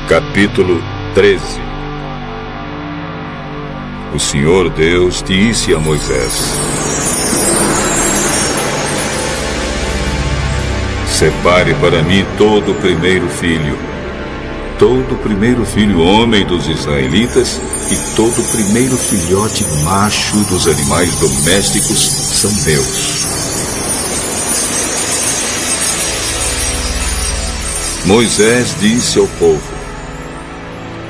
Capítulo 13. O Senhor Deus disse a Moisés: separe para mim todo o primeiro filho homem dos israelitas e todo o primeiro filhote macho dos animais domésticos são meus. Moisés disse ao povo: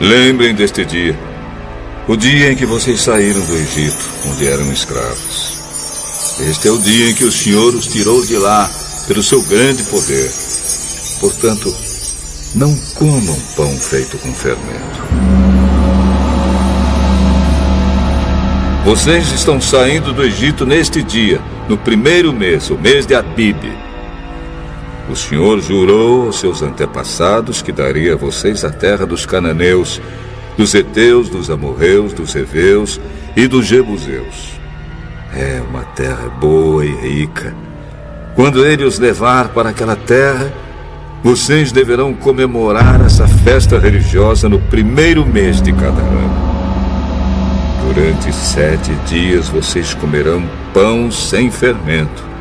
lembrem deste dia, o dia em que vocês saíram do Egito, onde eram escravos. Este é o dia em que o Senhor os tirou de lá, pelo seu grande poder. Portanto, não comam pão feito com fermento. Vocês estão saindo do Egito neste dia, no primeiro mês, o mês de Abibe. O Senhor jurou aos seus antepassados que daria a vocês a terra dos cananeus, dos heteus, dos amorreus, dos heveus e dos jebuseus. É uma terra boa e rica. Quando ele os levar para aquela terra, vocês deverão comemorar essa festa religiosa no primeiro mês de cada ano. Durante 7 dias vocês comerão pão sem fermento.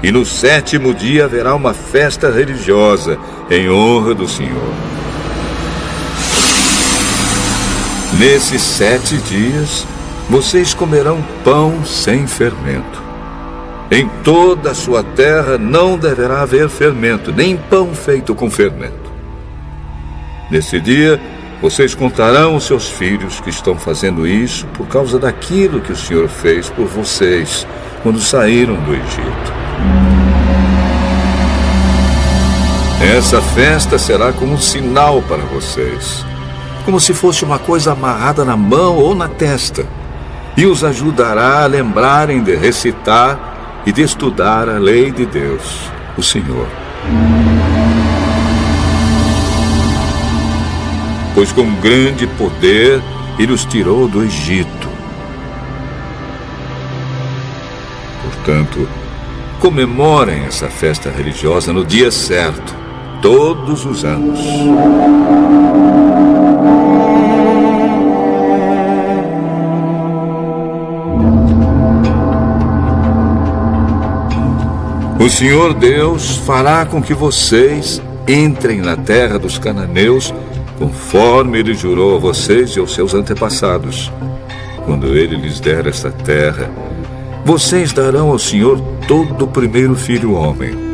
E no 7º dia haverá uma festa religiosa em honra do Senhor. Nesses 7 dias, vocês comerão pão sem fermento. Em toda a sua terra não deverá haver fermento, nem pão feito com fermento. Nesse dia, vocês contarão aos seus filhos que estão fazendo isso por causa daquilo que o Senhor fez por vocês quando saíram do Egito. Essa festa será como um sinal para vocês, como se fosse uma coisa amarrada na mão ou na testa, e os ajudará a lembrarem de recitar e de estudar a lei de Deus, o Senhor. Pois com grande poder ele os tirou do Egito. Portanto, comemorem essa festa religiosa no dia certo, todos os anos. O Senhor Deus fará com que vocês entrem na terra dos cananeus, conforme ele jurou a vocês e aos seus antepassados. Quando ele lhes der esta terra, vocês darão ao Senhor todo o primeiro filho homem.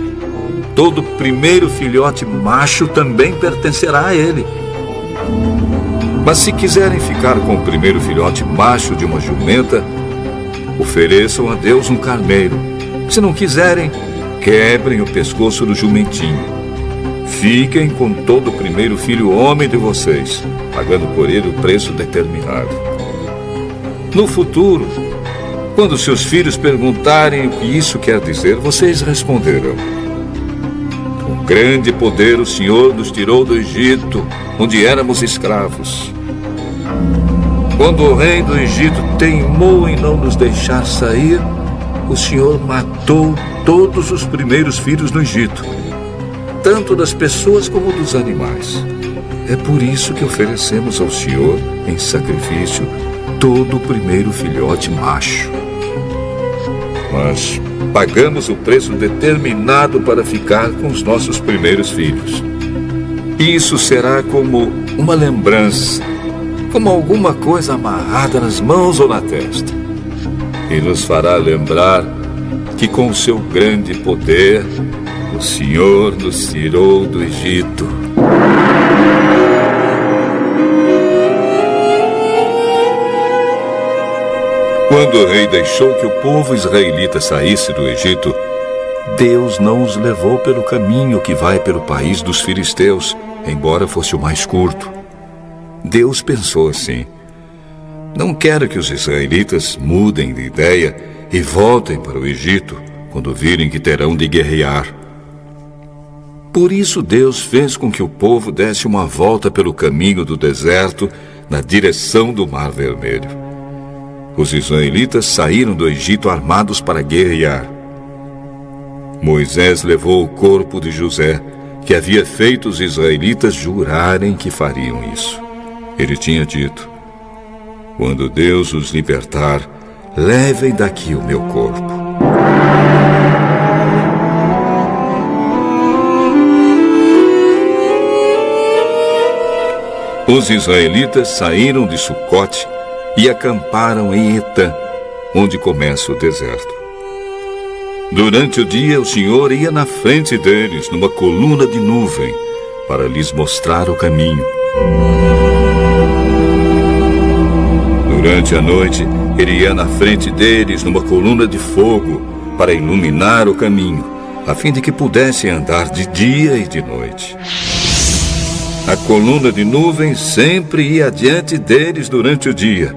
Todo o primeiro filhote macho também pertencerá a ele. Mas se quiserem ficar com o primeiro filhote macho de uma jumenta, ofereçam a Deus um carneiro. Se não quiserem, quebrem o pescoço do jumentinho. Fiquem com todo o primeiro filho homem de vocês, pagando por ele o preço determinado. No futuro, quando seus filhos perguntarem o que isso quer dizer, vocês responderão: com grande poder o Senhor nos tirou do Egito, onde éramos escravos. Quando o rei do Egito teimou em não nos deixar sair, o Senhor matou todos os primeiros filhos no Egito, tanto das pessoas como dos animais. É por isso que oferecemos ao Senhor, em sacrifício, todo o primeiro filhote macho. Mas pagamos o preço determinado para ficar com os nossos primeiros filhos. Isso será como uma lembrança, como alguma coisa amarrada nas mãos ou na testa. E nos fará lembrar que com o seu grande poder, o Senhor nos tirou do Egito. Quando o rei deixou que o povo israelita saísse do Egito, Deus não os levou pelo caminho que vai pelo país dos filisteus, embora fosse o mais curto. Deus pensou assim: não quero que os israelitas mudem de ideia e voltem para o Egito quando virem que terão de guerrear. Por isso Deus fez com que o povo desse uma volta pelo caminho do deserto na direção do Mar Vermelho. Os israelitas saíram do Egito armados para guerrear. Moisés levou o corpo de José, que havia feito os israelitas jurarem que fariam isso. Ele tinha dito: quando Deus os libertar, levem daqui o meu corpo. Os israelitas saíram de Sucote e acamparam em Etã, onde começa o deserto. Durante o dia, o Senhor ia na frente deles numa coluna de nuvem para lhes mostrar o caminho. Durante a noite, ele ia na frente deles numa coluna de fogo para iluminar o caminho, a fim de que pudessem andar de dia e de noite. A coluna de nuvem sempre ia adiante deles durante o dia,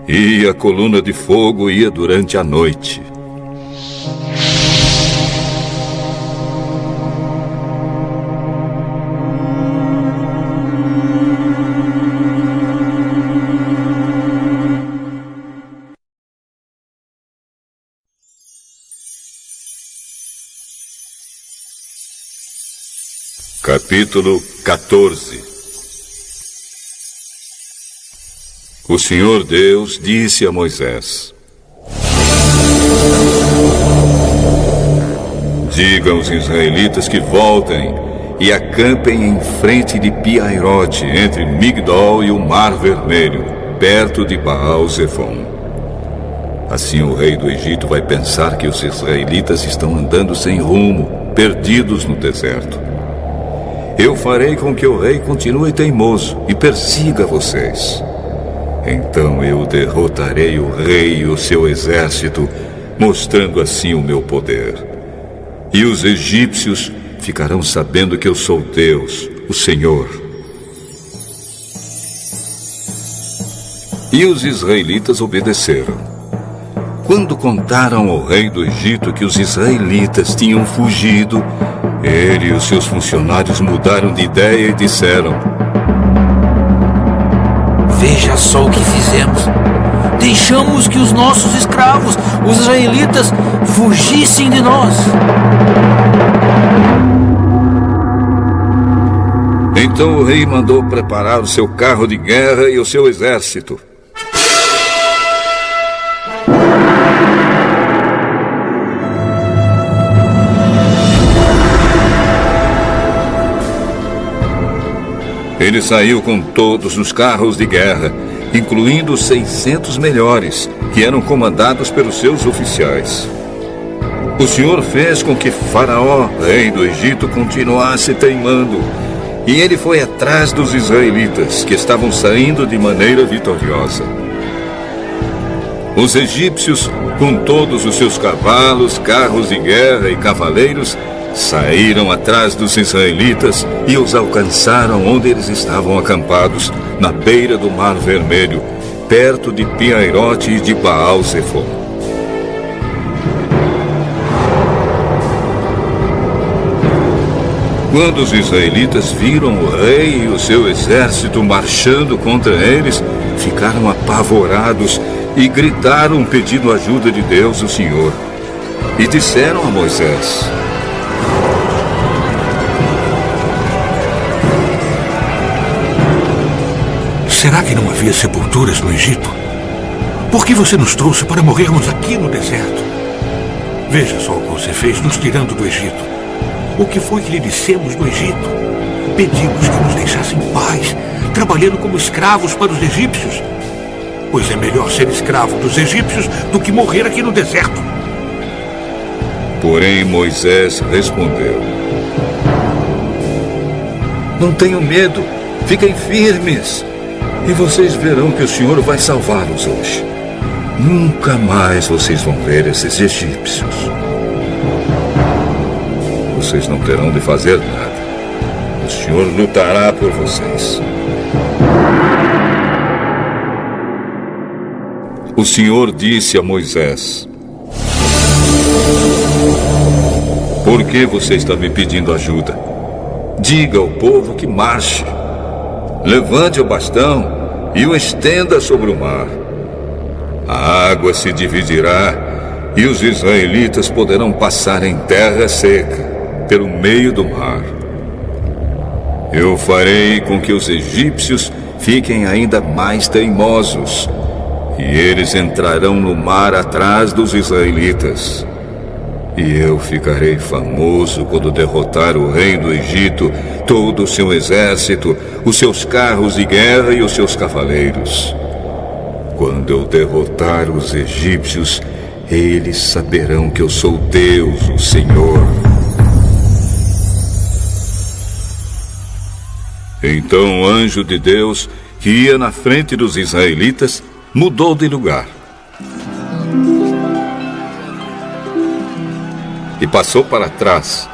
e a coluna de fogo ia durante a noite. Capítulo 14. O Senhor Deus disse a Moisés: diga aos israelitas que voltem e acampem em frente de Pi-Hahirote, entre Migdol e o Mar Vermelho, perto de Baal-Zefon. Assim o rei do Egito vai pensar que os israelitas estão andando sem rumo, perdidos no deserto. Eu farei com que o rei continue teimoso e persiga vocês. Então eu derrotarei o rei e o seu exército, mostrando assim o meu poder. E os egípcios ficarão sabendo que eu sou Deus, o Senhor. E os israelitas obedeceram. Quando contaram ao rei do Egito que os israelitas tinham fugido, ele e os seus funcionários mudaram de ideia e disseram: veja só o que fizemos. Deixamos que os nossos escravos, os israelitas, fugissem de nós. Então o rei mandou preparar o seu carro de guerra e o seu exército. Ele saiu com todos os carros de guerra, incluindo os 600 melhores, que eram comandados pelos seus oficiais. O Senhor fez com que Faraó, rei do Egito, continuasse teimando, e ele foi atrás dos israelitas, que estavam saindo de maneira vitoriosa. Os egípcios, com todos os seus cavalos, carros de guerra e cavaleiros, saíram atrás dos israelitas e os alcançaram onde eles estavam acampados, na beira do Mar Vermelho, perto de Pi-Hahirote e de Baal-Zefon. Quando os israelitas viram o rei e o seu exército marchando contra eles, ficaram apavorados e gritaram pedindo ajuda de Deus, o Senhor. E disseram a Moisés: será que não havia sepulturas no Egito? Por que você nos trouxe para morrermos aqui no deserto? Veja só o que você fez nos tirando do Egito. O que foi que lhe dissemos no Egito? Pedimos que nos deixasse em paz, trabalhando como escravos para os egípcios. Pois é melhor ser escravo dos egípcios do que morrer aqui no deserto. Porém Moisés respondeu: não tenham medo, fiquem firmes. E vocês verão que o Senhor vai salvá-los hoje. Nunca mais vocês vão ver esses egípcios. Vocês não terão de fazer nada. O Senhor lutará por vocês. O Senhor disse a Moisés: por que você está me pedindo ajuda? Diga ao povo que marche. Levante o bastão e o estenda sobre o mar. A água se dividirá e os israelitas poderão passar em terra seca, pelo meio do mar. Eu farei com que os egípcios fiquem ainda mais teimosos, e eles entrarão no mar atrás dos israelitas. E eu ficarei famoso quando derrotar o rei do Egito, todo o seu exército, os seus carros de guerra e os seus cavaleiros. Quando eu derrotar os egípcios, eles saberão que eu sou Deus, o Senhor. Então o anjo de Deus, que ia na frente dos israelitas, mudou de lugar. E passou para trás.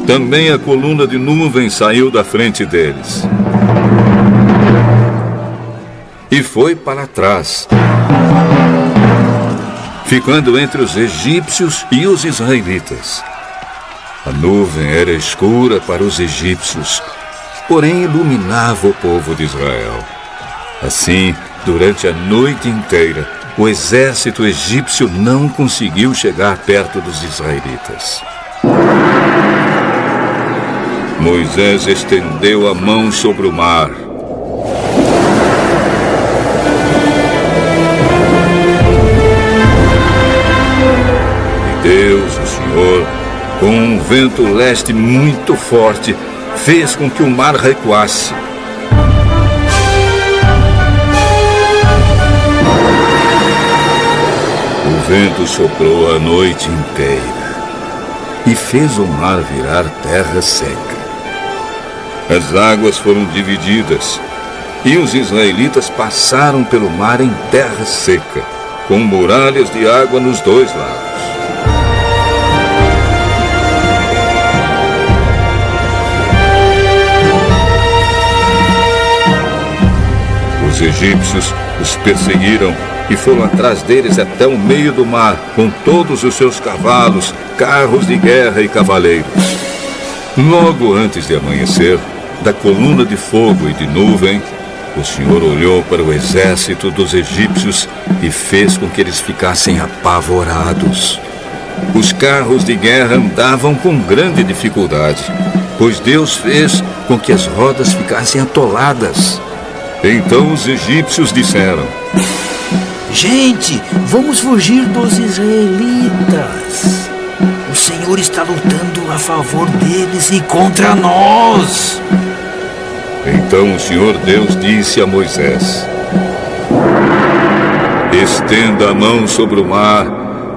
Também a coluna de nuvem saiu da frente deles. E foi para trás, ficando entre os egípcios e os israelitas. A nuvem era escura para os egípcios, porém iluminava o povo de Israel. Assim, durante a noite inteira, o exército egípcio não conseguiu chegar perto dos israelitas. Moisés estendeu a mão sobre o mar. E Deus, o Senhor, com um vento leste muito forte, fez com que o mar recuasse. O vento soprou a noite inteira e fez o mar virar terra seca. As águas foram divididas e os israelitas passaram pelo mar em terra seca, com muralhas de água nos dois lados. Os egípcios os perseguiram e foram atrás deles até o meio do mar, com todos os seus cavalos, carros de guerra e cavaleiros. Logo antes de amanhecer, da coluna de fogo e de nuvem, o Senhor olhou para o exército dos egípcios e fez com que eles ficassem apavorados. Os carros de guerra andavam com grande dificuldade, pois Deus fez com que as rodas ficassem atoladas. Então os egípcios disseram: Gente, vamos fugir dos israelitas. O Senhor está lutando a favor deles e contra nós. Então o Senhor Deus disse a Moisés: Estenda a mão sobre o mar,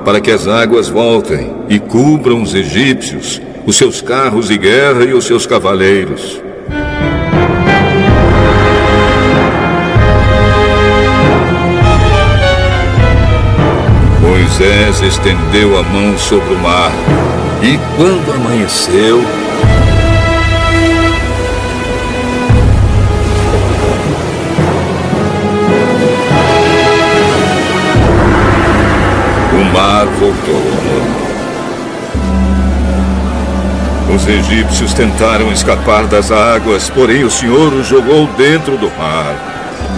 para que as águas voltem e cubram os egípcios, os seus carros de guerra e os seus cavaleiros. Moisés estendeu a mão sobre o mar, e quando amanheceu, o mar voltou ao normal. Os egípcios tentaram escapar das águas, porém o Senhor os jogou dentro do mar.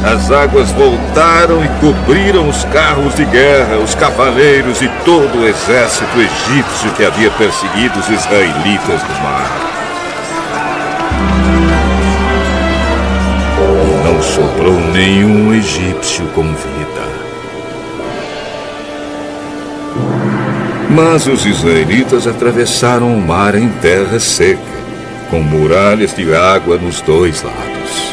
As águas voltaram e cobriram os carros de guerra, os cavaleiros e todo o exército egípcio que havia perseguido os israelitas do mar. Não sobrou nenhum egípcio com vida. Mas os israelitas atravessaram o mar em terra seca, com muralhas de água nos dois lados.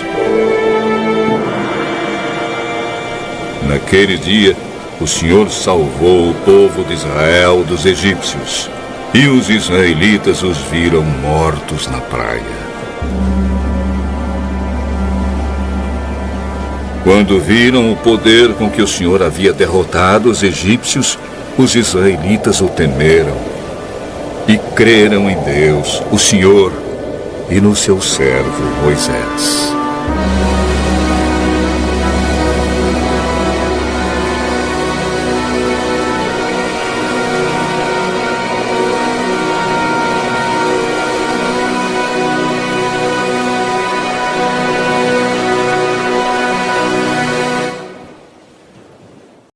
Naquele dia, o Senhor salvou o povo de Israel dos egípcios, e os israelitas os viram mortos na praia. Quando viram o poder com que o Senhor havia derrotado os egípcios, os israelitas o temeram e creram em Deus, o Senhor, e no seu servo Moisés.